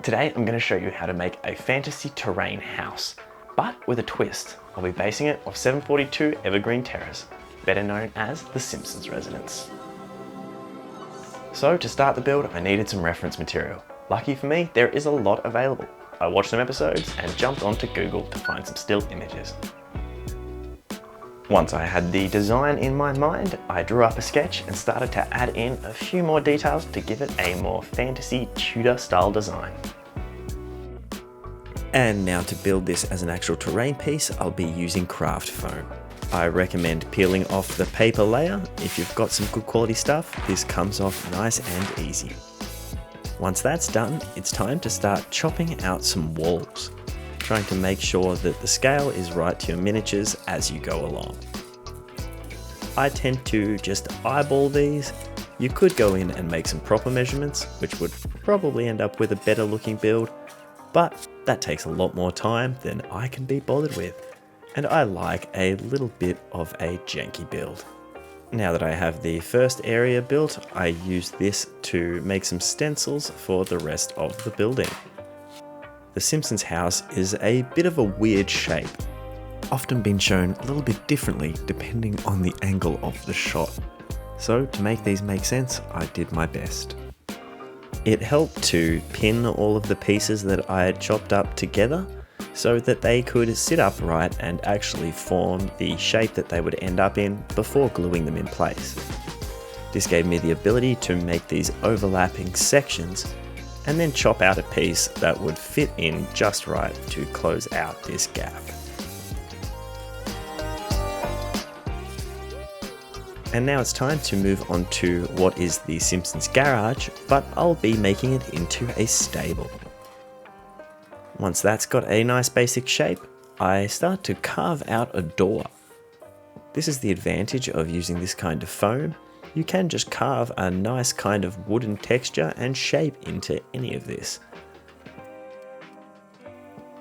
Today I'm going to show you how to make a fantasy terrain house, but with a twist. I'll be basing it off 742 Evergreen Terrace, better known as the Simpsons residence. So to start the build, I needed some reference material. Lucky for me, there is a lot available. I watched some episodes and jumped onto Google to find some still images. Once I had the design in my mind, I drew up a sketch and started to add in a few more details to give it a more fantasy Tudor style design. And now to build this as an actual terrain piece, I'll be using craft foam. I recommend peeling off the paper layer. If you've got some good quality stuff, this comes off nice and easy. Once that's done, it's time to start chopping out some walls, trying to make sure that the scale is right to your miniatures as you go along. I tend to just eyeball these. You could go in and make some proper measurements, which would probably end up with a better looking build, but that takes a lot more time than I can be bothered with, and I like a little bit of a janky build. Now that I have the first area built, I use this to make some stencils for the rest of the building. The Simpsons house is a bit of a weird shape, often been shown a little bit differently depending on the angle of the shot. So to make these make sense, I did my best. It helped to pin all of the pieces that I had chopped up together so that they could sit upright and actually form the shape that they would end up in before gluing them in place. This gave me the ability to make these overlapping sections and then chop out a piece that would fit in just right to close out this gap. And now it's time to move on to what is the Simpsons garage, but I'll be making it into a stable. Once that's got a nice basic shape, I start to carve out a door. This is the advantage of using this kind of foam. You can just carve a nice kind of wooden texture and shape into any of this.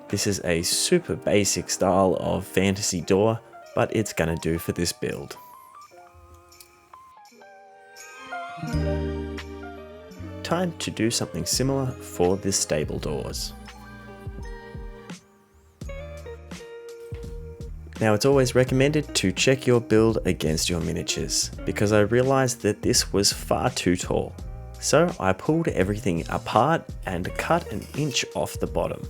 This is a super basic style of fantasy door, but it's gonna do for this build. Time to do something similar for the stable doors. Now it's always recommended to check your build against your miniatures, because I realized that this was far too tall. So I pulled everything apart and cut an inch off the bottom.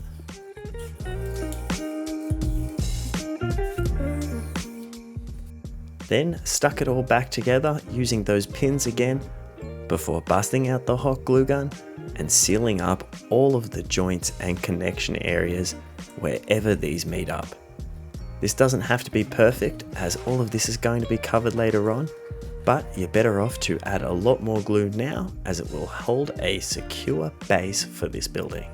Then stuck it all back together using those pins again, before busting out the hot glue gun and sealing up all of the joints and connection areas wherever these meet up. This doesn't have to be perfect, as all of this is going to be covered later on, but you're better off to add a lot more glue now, as it will hold a secure base for this building.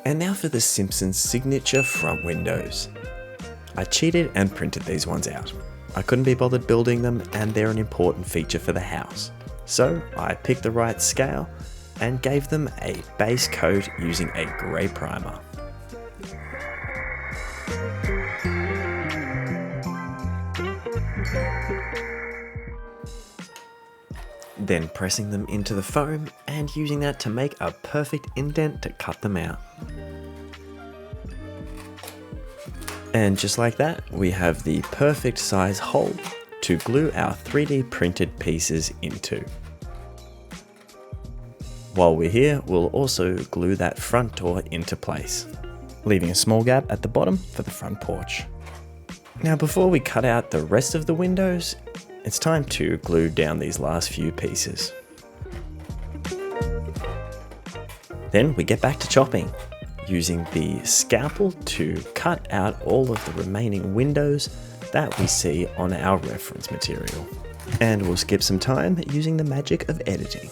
And now for the Simpsons signature front windows. I cheated and printed these ones out. I couldn't be bothered building them, and they're an important feature for the house. So I picked the right scale and gave them a base coat using a grey primer. Then pressing them into the foam and using that to make a perfect indent to cut them out. And just like that, we have the perfect size hole to glue our 3D printed pieces into. While we're here, we'll also glue that front door into place, leaving a small gap at the bottom for the front porch. Now before we cut out the rest of the windows, it's time to glue down these last few pieces. Then we get back to chopping, using the scalpel to cut out all of the remaining windows that we see on our reference material. And we'll skip some time using the magic of editing.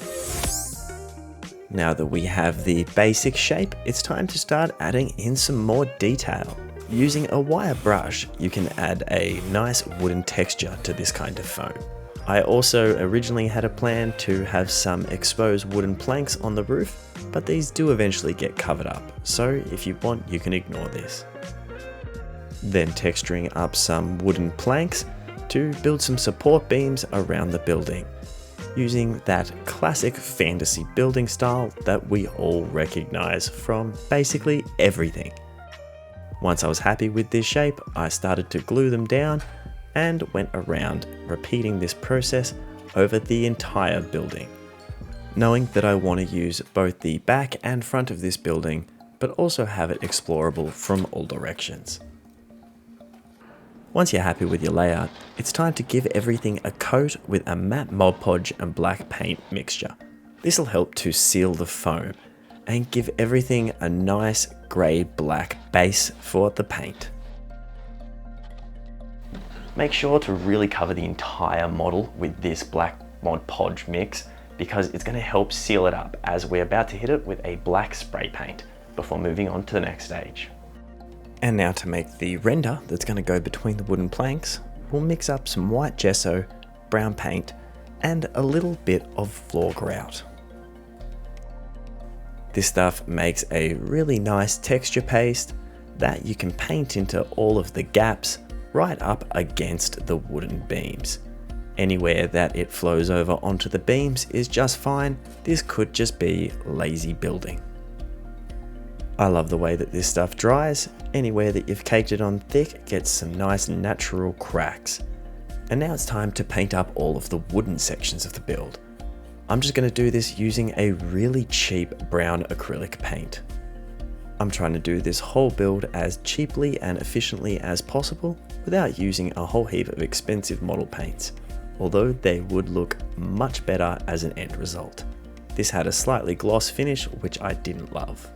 Now that we have the basic shape, it's time to start adding in some more detail. Using a wire brush, you can add a nice wooden texture to this kind of foam. I also originally had a plan to have some exposed wooden planks on the roof, but these do eventually get covered up, so if you want, you can ignore this. Then texturing up some wooden planks to build some support beams around the building. using that classic fantasy building style that we all recognize from basically everything. Once I was happy with this shape, I started to glue them down and went around repeating this process over the entire building, knowing that I want to use both the back and front of this building, but also have it explorable from all directions. Once you're happy with your layout, it's time to give everything a coat with a matte MogPodge and black paint mixture. This will help to seal the foam and give everything a nice grey-black base for the paint. Make sure to really cover the entire model with this black MogPodge mix because it's going to help seal it up as we're about to hit it with a black spray paint before moving on to the next stage. And now to make the render that's going to go between the wooden planks, we'll mix up some white gesso, brown paint, and a little bit of floor grout. This stuff makes a really nice texture paste that you can paint into all of the gaps right up against the wooden beams. Anywhere that it flows over onto the beams is just fine. This could just be lazy building. I love the way that this stuff dries. Anywhere that you've caked it on thick gets some nice natural cracks. And now it's time to paint up all of the wooden sections of the build. I'm just going to do this using a really cheap brown acrylic paint. I'm trying to do this whole build as cheaply and efficiently as possible without using a whole heap of expensive model paints, although they would look much better as an end result. This had a slightly gloss finish, which I didn't love.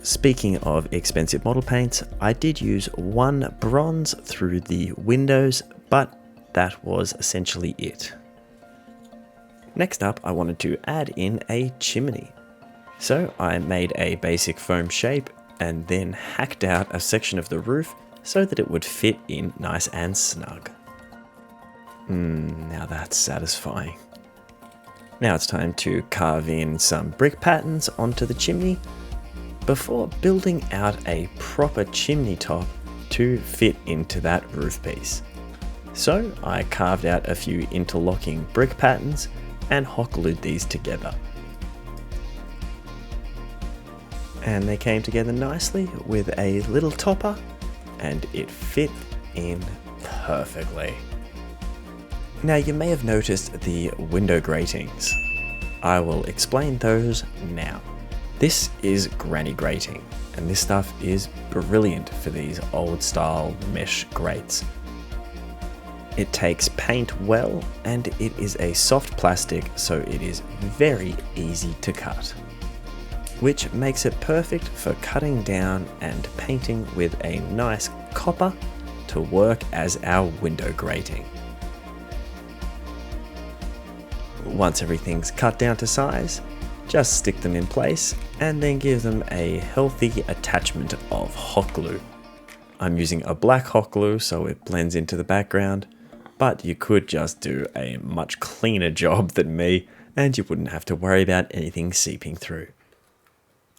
Speaking of expensive model paints, I did use one bronze through the windows, but that was essentially it. Next up, I wanted to add in a chimney. So I made a basic foam shape and then hacked out a section of the roof so that it would fit in nice and snug. Now that's satisfying. Now it's time to carve in some brick patterns onto the chimney before building out a proper chimney top to fit into that roof piece. So I carved out a few interlocking brick patterns and hot glued these together. And they came together nicely with a little topper and it fit in perfectly. Now you may have noticed the window gratings. I will explain those now. This is granny grating, and this stuff is brilliant for these old style mesh grates. It takes paint well, and it is a soft plastic, so it is very easy to cut, which makes it perfect for cutting down and painting with a nice copper to work as our window grating. Once everything's cut down to size, just stick them in place and then give them a healthy attachment of hot glue. I'm using a black hot glue so it blends into the background, but you could just do a much cleaner job than me and you wouldn't have to worry about anything seeping through.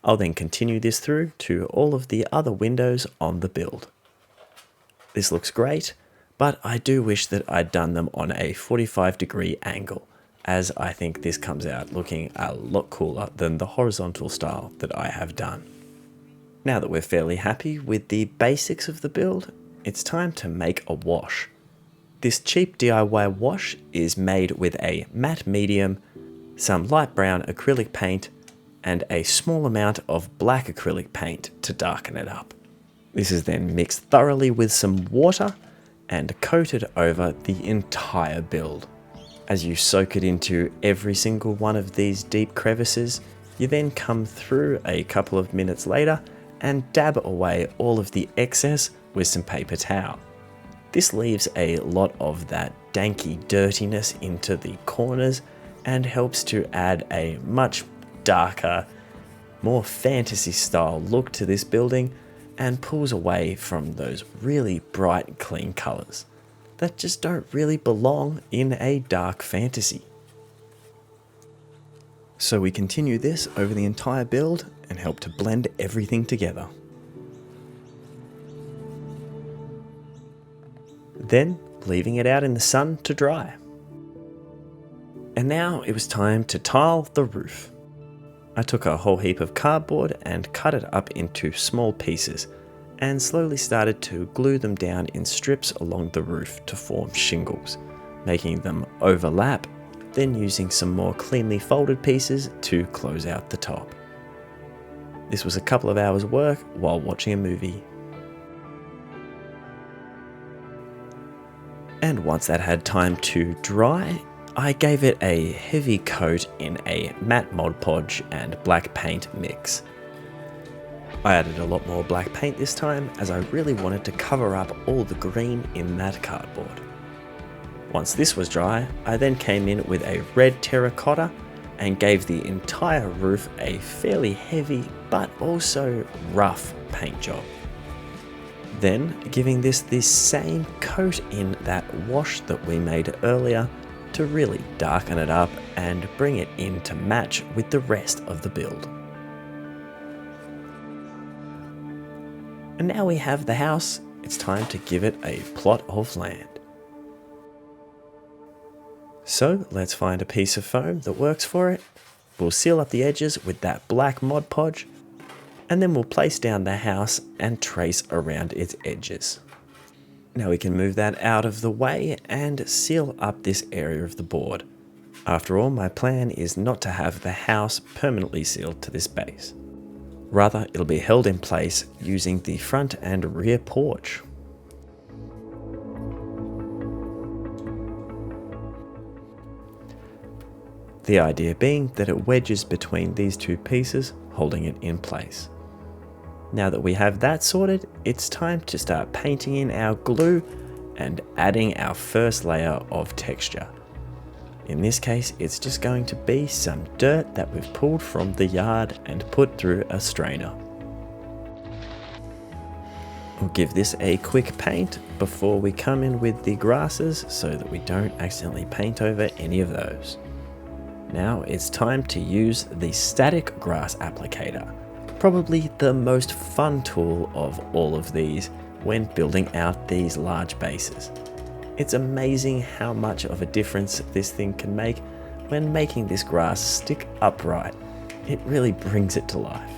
I'll then continue this through to all of the other windows on the build. This looks great, but I do wish that I'd done them on a 45-degree angle, as I think this comes out looking a lot cooler than the horizontal style that I have done. Now that we're fairly happy with the basics of the build, it's time to make a wash. This cheap DIY wash is made with a matte medium, some light brown acrylic paint, and a small amount of black acrylic paint to darken it up. This is then mixed thoroughly with some water and coated over the entire build. As you soak it into every single one of these deep crevices, you then come through a couple of minutes later and dab away all of the excess with some paper towel. This leaves a lot of that danky dirtiness into the corners and helps to add a much darker, more fantasy style look to this building and pulls away from those really bright clean colors that just don't really belong in a dark fantasy. So we continue this over the entire build and help to blend everything together. Then leaving it out in the sun to dry. And now it was time to tile the roof. I took a whole heap of cardboard and cut it up into small pieces and slowly started to glue them down in strips along the roof to form shingles, making them overlap, then using some more cleanly folded pieces to close out the top. This was a couple of hours work while watching a movie. And once that had time to dry, I gave it a heavy coat in a matte MogPodge and black paint mix. I added a lot more black paint this time as I really wanted to cover up all the green in that cardboard. Once this was dry, I then came in with a red terracotta and gave the entire roof a fairly heavy but also rough paint job. Then giving this the same coat in that wash that we made earlier to really darken it up and bring it in to match with the rest of the build. And now we have the house, it's time to give it a plot of land. So let's find a piece of foam that works for it. We'll seal up the edges with that black Mod Podge, and then we'll place down the house and trace around its edges. Now we can move that out of the way and seal up this area of the board. After all, my plan is not to have the house permanently sealed to this base. Rather, it'll be held in place using the front and rear porch. The idea being that it wedges between these two pieces, holding it in place. Now that we have that sorted, it's time to start painting in our glue and adding our first layer of texture. In this case, it's just going to be some dirt that we've pulled from the yard and put through a strainer. We'll give this a quick paint before we come in with the grasses so that we don't accidentally paint over any of those. Now it's time to use the static grass applicator. Probably the most fun tool of all of these when building out these large bases. It's amazing how much of a difference this thing can make when making this grass stick upright. It really brings it to life.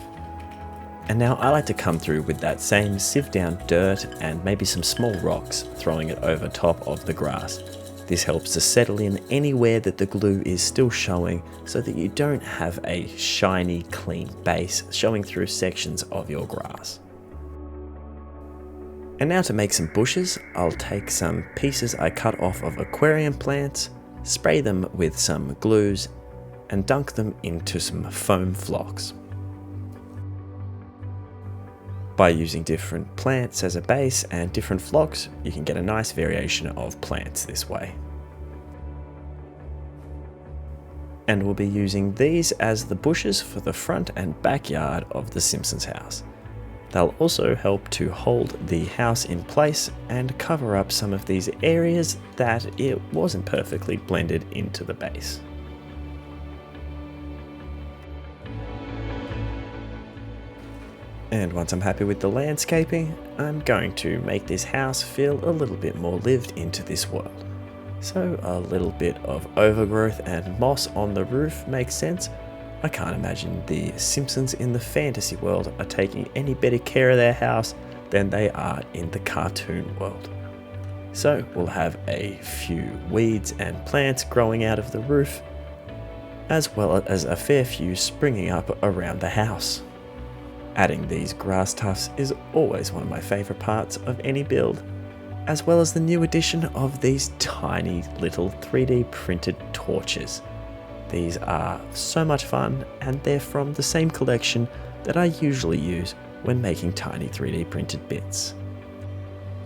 And now I like to come through with that same sieve down dirt and maybe some small rocks, throwing it over top of the grass. This helps to settle in anywhere that the glue is still showing so that you don't have a shiny, clean base showing through sections of your grass. And now to make some bushes, I'll take some pieces I cut off of aquarium plants, spray them with some glues, and dunk them into some foam flocks. By using different plants as a base and different flocks, you can get a nice variation of plants this way. And we'll be using these as the bushes for the front and backyard of the Simpsons house. They'll also help to hold the house in place and cover up some of these areas that it wasn't perfectly blended into the base. And once I'm happy with the landscaping, I'm going to make this house feel a little bit more lived into this world. So a little bit of overgrowth and moss on the roof makes sense. I can't imagine the Simpsons in the fantasy world are taking any better care of their house than they are in the cartoon world. So we'll have a few weeds and plants growing out of the roof, as well as a fair few springing up around the house. Adding these grass tufts is always one of my favourite parts of any build, as well as the new addition of these tiny little 3D printed torches. These are so much fun, and they're from the same collection that I usually use when making tiny 3D printed bits.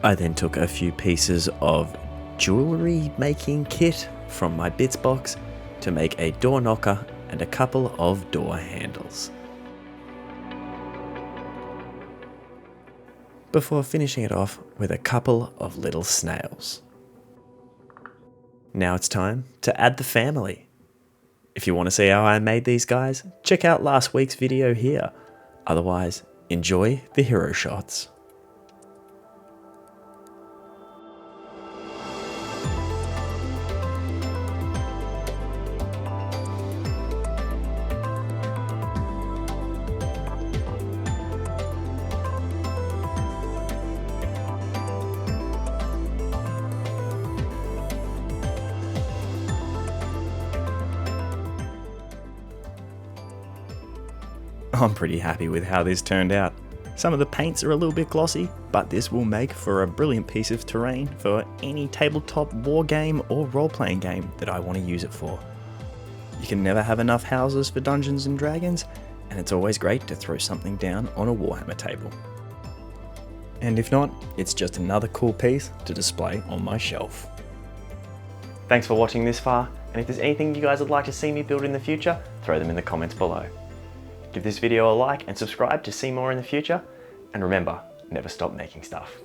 I then took a few pieces of jewellery making kit from my bits box to make a door knocker and a couple of door handles. Before finishing it off with a couple of little snails. Now it's time to add the family. If you want to see how I made these guys, check out last week's video here. Otherwise, enjoy the hero shots. I'm pretty happy with how this turned out. Some of the paints are a little bit glossy, but this will make for a brilliant piece of terrain for any tabletop war game or role-playing game that I want to use it for. You can never have enough houses for Dungeons and Dragons, and it's always great to throw something down on a Warhammer table. And if not, it's just another cool piece to display on my shelf. Thanks for watching this far, and if there's anything you guys would like to see me build in the future, throw them in the comments below. Give this video a like and subscribe to see more in the future, and remember, never stop making stuff.